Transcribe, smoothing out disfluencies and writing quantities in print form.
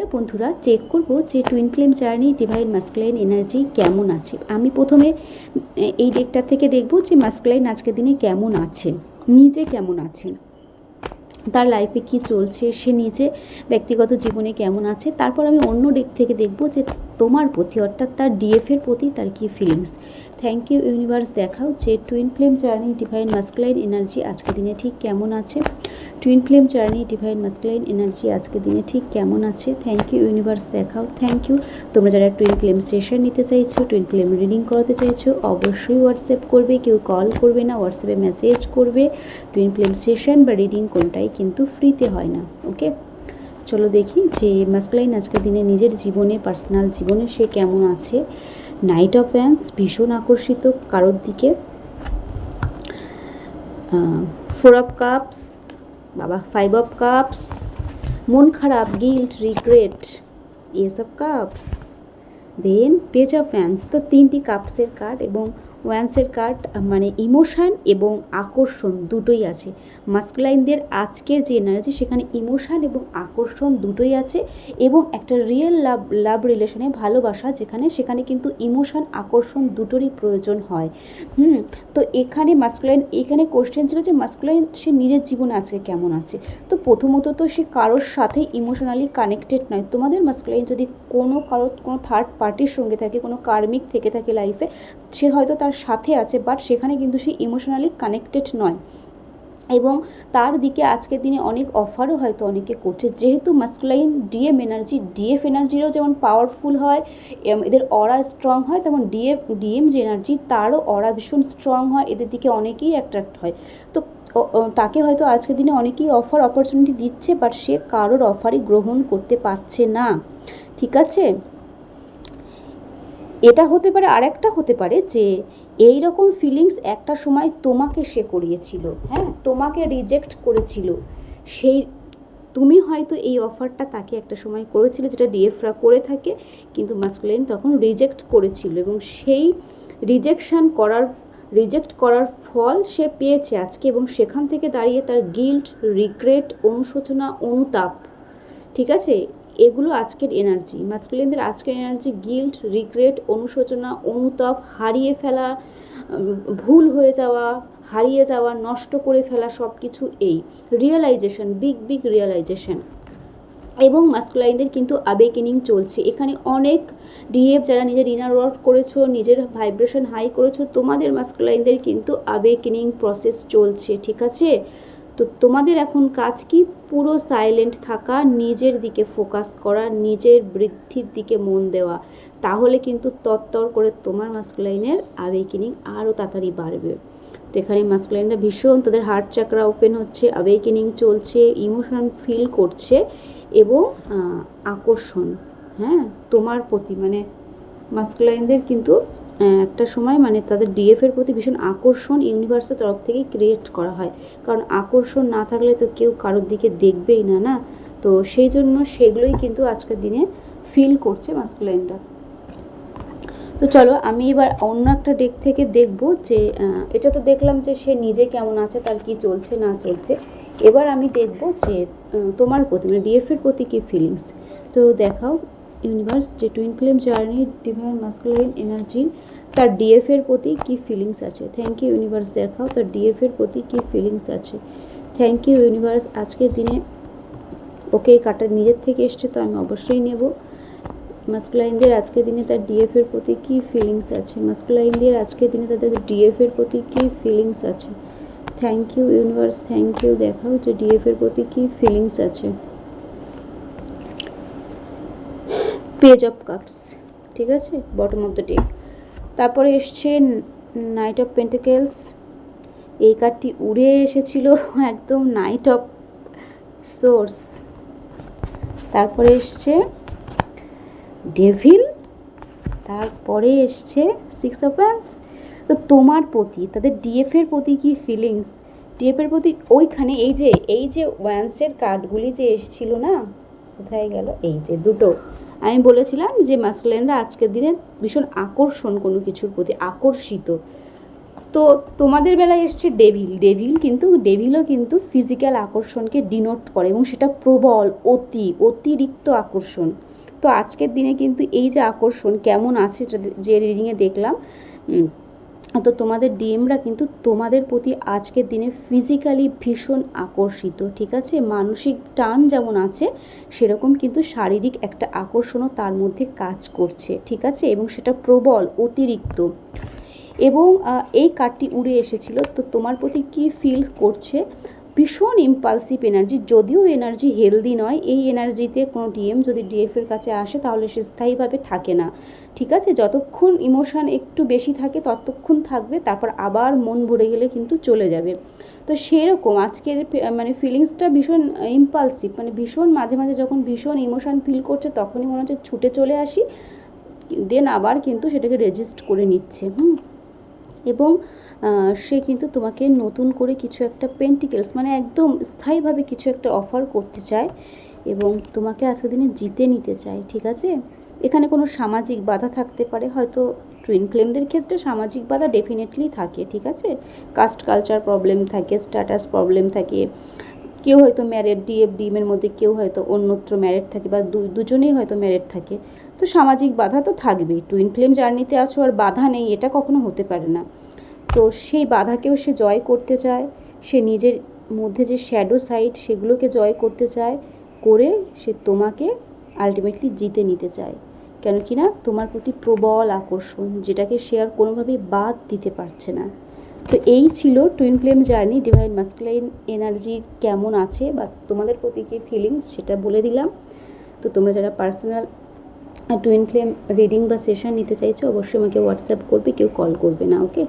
Hello বন্ধুরা, check করব যে twin flame journey divine masculine energy কেমন আছে। আমি প্রথমে এই ডেকটা থেকে দেখব যে মাস্কুলাইন আজকের দিনে কেমন আছে, নিজে কেমন আছে, তার লাইফে কি চলছে, সে নিজে ব্যক্তিগত জীবনে কেমন আছে। তারপর আমি অন্য দিক থেকে দেখব যে তোমার প্রতি অর্থাৎ তার ডিএফের প্রতি তার কি ফিলিংস। থ্যাংক ইউ ইউনিভার্স, দেখাও যে twin flame journey divine masculine energy আজকের দিনে ঠিক কেমন আছে। Twin flame journey divine masculine energy আজকের দিনে ঠিক কেমন আছে। থ্যাংক ইউ ইউনিভার্স, দেখাও। Thank you. তোমরা যারা টুইন ফ্লেম সেশন নিতে চাইছো, টুইন ফ্লেম রিডিং করাতে চাইছো, অবশ্যই হোয়াটসঅ্যাপ করবে, কেউ কল করবে না, হোয়াটসঅ্যাপে মেসেজ করবে। টুইন ফ্লেম সেশন বা রিডিং কোনটাই কিন্তু ফ্রিতে হয় না। ওকে, চলো দেখি যে মাস্কুলাইন আজকের দিনে নিজের জীবনে, পার্সোনাল জীবনে সে কেমন আছে। নাইট অফ ওয়ান্স, ভীষণ আকর্ষিত কারোর দিকে। 4 অফ কাপস, বাবা 5 অফ কাপস, মন খারাপ, guilt, regret, ace of cups, then page of wands. তো 3টি কাপসের কার্ড এবং ওয়ান্সের কার্ড, মানে ইমোশান এবং আকর্ষণ দুটোই আছে। মাস্কুলাইনদের আজকের যে এনার্জি সেখানে ইমোশান এবং আকর্ষণ দুটোই আছে, এবং একটা রিয়েল লাভ রিলেশনে ভালোবাসা যেখানে, সেখানে কিন্তু ইমোশান আকর্ষণ দুটোরই প্রয়োজন হয়। তো এখানে মাস্কুলাইন, এখানে কোশ্চেন ছিল যে মাস্কুলাইন সে নিজের জীবনে আজকে কেমন আছে। তো প্রথমত তো সে কারোর সাথে ইমোশনালি কানেক্টেড নয়। তোমাদের মাস্কুলাইন যদি কোনো থার্ড পার্টির সঙ্গে থাকে, কোনো কার্মিক থেকে থাকে লাইফে, সে হয়তো তার সাথে আছে, বাট সেখানে কিন্তু সে ইমোশনালি কানেক্টেড নয়। এবং তার দিকে আজকের দিনে অনেক অফারও হয়তো অনেকে করছে, যেহেতু মাস্কুলাইন ডিএফ এনার্জিরও যেমন পাওয়ারফুল হয়, এদের অরা স্ট্রং হয়, তেমন ডিএম যে এনার্জি তারও অরা ভীষণ স্ট্রং হয়, এদের দিকে অনেকেই অ্যাট্রাক্ট হয়। তো তাকে হয়তো আজকের দিনে অনেকেই অপরচুনিটি দিচ্ছে, বাট সে কারোর অফারই গ্রহণ করতে পারছে না। ঠিক আছে, এটা হতে পারে। আর একটা হতে পারে যে এই রকম ফিলিংস একটা সময় তোমাকে সে করিয়েছিল, হ্যাঁ, তোমাকে রিজেক্ট করেছিল। সেই তুমি হয়তো এই অফারটা তাকে একটা সময় করেছিলে, যেটা ডিএফরা করে থাকে, কিন্তু মাস্কুলাইন তখন রিজেক্ট করেছিল, এবং সেই রিজেক্ট করার ফল সে পেয়েছে আজকে, এবং সেখান থেকে দাঁড়িয়ে তার গিল্ট, রিগ্রেট, অনুশোচনা, অনুতাপ, ঠিক আছে, এগুলো আজকের এনার্জি। মাস্কুলিনদের আজকের এনার্জি গিল্ট, রিগ্রেট, অনুশোচনা, অনুতাপ, হারিয়ে ফেলা, ভুল হয়ে যাওয়া, হারিয়ে যাওয়া, নষ্ট করে ফেলা, সব কিছু এই রিয়েলাইজেশন, বিগ রিয়েলাইজেশন। এবং মাস্কুলাইনদের কিন্তু আবেকেনিং চলছে এখানে। অনেক ডিএফ যারা নিজের ইনার ওয়ার্ক করেছো, নিজের ভাইব্রেশন হাই করেছো, তোমাদের মাস্কুলাইনদের কিন্তু আবেকেনিং প্রসেস চলছে। ঠিক আছে, তো তোমাদের এখন কাজ কি? পুরো সাইলেন্ট থাকা, নিজের দিকে ফোকাস করা, নিজের বৃদ্ধির দিকে মন দেওয়া, তাহলে কিন্তু তত্তর করে তোমার মাস্কুলাইনের আবেকেনিং আরও তাড়াতাড়ি বাড়বে। তো এখানে মাস্কুলাইনরা ভীষণ, তাদের হার্ট চাকরা ওপেন হচ্ছে, আবেকেনিং চলছে, ইমোশন ফিল করছে, এবং আকর্ষণ, হ্যাঁ, তোমার প্রতি, মানে মাস্কুলাইনদের কিন্তু একটা সময় মানে তাদের ডিএফের প্রতি ভীষণ আকর্ষণ ইউনিভার্সের তরফ থেকেই ক্রিয়েট করা হয়, কারণ আকর্ষণ না থাকলে তো কেউ কারোর দিকে দেখবেই না, না? তো সেই জন্য সেগুলোই কিন্তু আজকের দিনে ফিল করছে মাস্কুলাইনরা। তো চলো আমি এবার অন্য একটা ডেক থেকে দেখব যে এটা তো দেখলাম যে সে নিজে কেমন আছে, তার কি চলছে না চলছে। এবার আমি দেখব যে তোমার প্রতি, মানে ডিএফের প্রতি কী ফিলিংস। তো দেখাও ইউনিভার্স যে twin flame journey divine masculine energy তার ডিএফের প্রতি কী ফিলিংস আছে। থ্যাংক ইউ ইউনিভার্স, দেখাও তার ডিএফের প্রতি কী ফিলিংস আছে। থ্যাংক ইউ ইউনিভার্স, আজকের দিনে ওকে এই কার্ডটা নিজের থেকে এসছে, তো আমি অবশ্যই নেব। মাস্কুলাইনদের আজকের দিনে তার ডিএফের প্রতি কী ফিলিংস আছে। মাস্কুলাইনদের আজকের দিনে তাদের ডিএফের প্রতি কী ফিলিংস আছে। Thank you universe, thank you, দেখাও যে ডিএফের প্রতি কী ফিলিংস আছে। পেজ অফ কাপস, ঠিক আছে, বটম অফ দ্য ডেক। তারপরে এসছে নাইট অফ পেন্টিকেলস, এই কার্ডটি উড়ে এসেছিল একদম, নাইট অফ সোর্স। তারপরে এসছে ডেভিল, তারপরে এসছে 6 অফ ওয়ান্স। তো তোমার প্রতি তাদের ডিএফের প্রতি কী ফিলিংস, ডিএফের প্রতি ওইখানে এই যে ওয়ান্সের কার্ডগুলি যে এসেছিল না, কোথায় গেল, এই যে দুটো, আমি বলেছিলাম যে মাস্কুলাইনরা আজকের দিনে ভীষণ আকর্ষণ, কোনো কিছুর প্রতি আকর্ষিত, তো তোমাদের বেলায় এসছে ডেভিল। ডেভিলও কিন্তু ফিজিক্যাল আকর্ষণকে ডিনোট করে এবং সেটা প্রবল, অতিরিক্ত আকর্ষণ। তো আজকের দিনে কিন্তু এই যে আকর্ষণ কেমন আছে যে রিডিংয়ে দেখলাম, তো তোমাদের ডিএমরা কিন্তু তোমাদের প্রতি আজকের দিনে ফিজিক্যালি ভীষণ আকর্ষিত, ঠিক আছে? মানসিক টান যেমন আছে সেরকম কিন্তু শারীরিক একটা আকর্ষণও তার মধ্যে কাজ করছে, ঠিক আছে? এবং সেটা প্রবল, অতিরিক্ত। এবং এই কার্ডটি উড়ে এসেছিল, তো তোমার প্রতি কি ফিল করছে? ভীষণ ইম্পালসিভ এনার্জি, যদিও এনার্জি হেলদি নয়। এই এনার্জিতে কোনো ডিএম যদি ডিএফের কাছে আসে তাহলে সে স্থায়ীভাবে থাকে না, ঠিক আছে? যতক্ষণ ইমোশান একটু বেশি থাকে ততক্ষণ থাকবে, তারপর আবার মন ভরে গেলে কিন্তু চলে যাবে। তো সেরকম আজকের মানে ফিলিংসটা ভীষণ ইম্পালসিভ, মানে ভীষণ মাঝে মাঝে যখন ভীষণ ইমোশান ফিল করছে তখনই মনে হচ্ছে ছুটে চলে আসি, দেন আবার কিন্তু সেটাকে রেজিস্ট করে নিচ্ছে। এবং সে কিন্তু তোমাকে নতুন করে কিছু একটা পেন্টিকেলস, মানে একদম স্থায়ীভাবে কিছু একটা অফার করতে চায় এবং তোমাকে আজকের দিনে জিতে নিতে চায়, ঠিক আছে? এখানে কোনো সামাজিক বাধা থাকতে পারে, হয়তো টুইন ফ্লেমদের ক্ষেত্রে সামাজিক বাধা ডেফিনেটলি থাকে, ঠিক আছে? কাস্ট কালচার প্রবলেম থাকে, স্ট্যাটাস প্রবলেম থাকে, কেউ হয়তো ম্যারেড, ডিএমের মধ্যে কেউ হয়তো অন্যত্র ম্যারেড থাকে বা দুজনেই হয়তো ম্যারেড থাকে। তো সামাজিক বাধা তো থাকবেই। টুইন ফ্লেম জার্নিতে আছো আর বাধা নেই, এটা কখনো হতে পারে না। তো সেই বাধাকেও সে জয় করতে চায়, সে নিজের মধ্যে যে শ্যাডো সাইড সেগুলোকে জয় করতে চায়, করে সে তোমাকে আলটিমেটলি জিতে নিতে চায়। কেন কি না, তোমার প্রতি প্রবল আকর্ষণ, যেটাকে সে আর কোনোভাবেই বাদ দিতে পারছে না। তো এই ছিল twin flame journey. Divine masculine energy কেমন আছে বা তোমাদের প্রতি কী ফিলিংস সেটা বলে দিলাম। তো তোমরা যারা পার্সোনাল টুইন ফ্লেম রিডিং বা সেশন নিতে চাইছো অবশ্যই আমাকে হোয়াটসঅ্যাপ করবে, কেউ কল করবে না, ওকে?